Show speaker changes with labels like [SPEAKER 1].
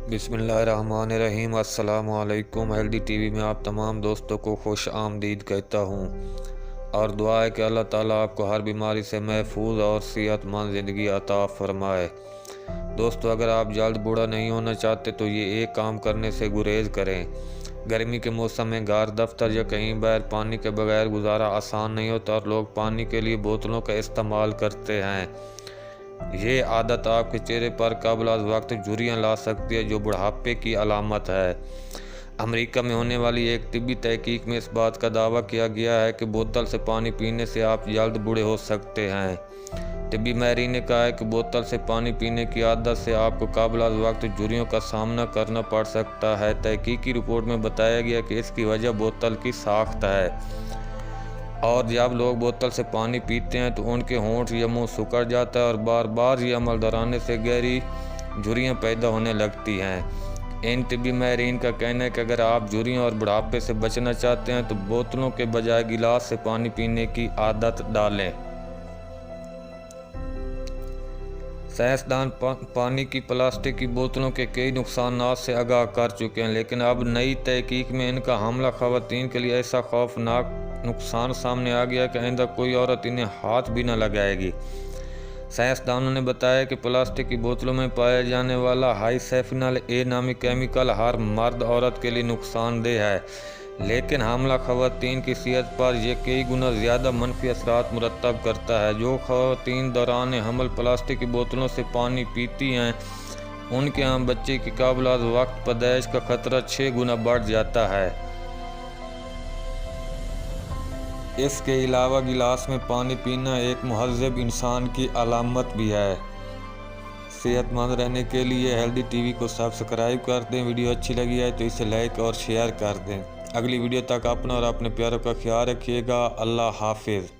[SPEAKER 1] बिस्मिल्लाहिर्रहमानिर्रहीम। अस्सलामुअलैकुम। Healthy TV में आप तमाम दोस्तों को खुश आमदीद कहता हूँ और दुआ है कि अल्लाह ताला आपको हर बीमारी से महफूज और सेहतमंद ज़िंदगी अता फ़रमाए। दोस्तों, अगर आप जल्द बूढ़ा नहीं होना चाहते तो ये एक काम करने से गुरेज करें। गर्मी के मौसम में घर, दफ्तर या कहीं बाहर पानी के बगैर गुजारा आसान नहीं होता और लोग पानी के लिए बोतलों का इस्तेमाल करते हैं। ये आदत आपके चेहरे पर कबल अज़ वक्त झुर्रियाँ ला सकती है, जो बुढ़ापे की अलामत है। अमेरिका में होने वाली एक तिब्बी तहकीक में इस बात का दावा किया गया है कि बोतल से पानी पीने से आप जल्द बूढ़े हो सकते हैं। तिब्बी माहिरीन ने कहा है कि बोतल से पानी पीने की आदत से आपको कबल अज़ वक्त झुर्रियों का सामना करना पड़ सकता है। तहकीकी रिपोर्ट में बताया गया कि इसकी वजह बोतल की साख्त है और जब लोग बोतल से पानी पीते हैं तो उनके होंठ या मुंह सिकुड़ जाता है और बार बार ये अमल दोहराने से गहरी झुर्रियाँ पैदा होने लगती हैं। इन तिब्बी माहिरीन का कहना है कि अगर आप झुर्रियों और बुढ़ापे से बचना चाहते हैं तो बोतलों के बजाय गिलास से पानी पीने की आदत डालें। साइंसदान पानी की प्लास्टिक की बोतलों के कई नुकसानात से आगाह कर चुके हैं, लेकिन अब नई तहकीक में इनका हमला खवातीन के लिए ऐसा खौफनाक नुकसान सामने आ गया कि आइंदा कोई औरत इन्हें हाथ भी न लगाएगी। साइंसदानों ने बताया कि प्लास्टिक की बोतलों में पाया जाने वाला हाइसेफिनल ए नामी केमिकल हर मर्द औरत के लिए नुकसानदेह है, लेकिन हमला खवातीन की सेहत पर यह कई गुना ज़्यादा मनफी असरात मुरतब करता है। जो खवातीन दौरान हमल प्लास्टिक की बोतलों से पानी पीती हैं, उनके यहाँ बच्चे की काबिल वक्त पैदाइश का खतरा 6 गुना बढ़ जाता है। इसके अलावा गिलास में पानी पीना एक महज़्ज़ब इंसान की अलामत भी है। सेहतमंद रहने के लिए हेल्दी टीवी को सब्सक्राइब कर दें। वीडियो अच्छी लगी है तो इसे लाइक और शेयर कर दें। अगली वीडियो तक अपना और अपने प्यारों का ख्याल रखिएगा। अल्लाह हाफिज़।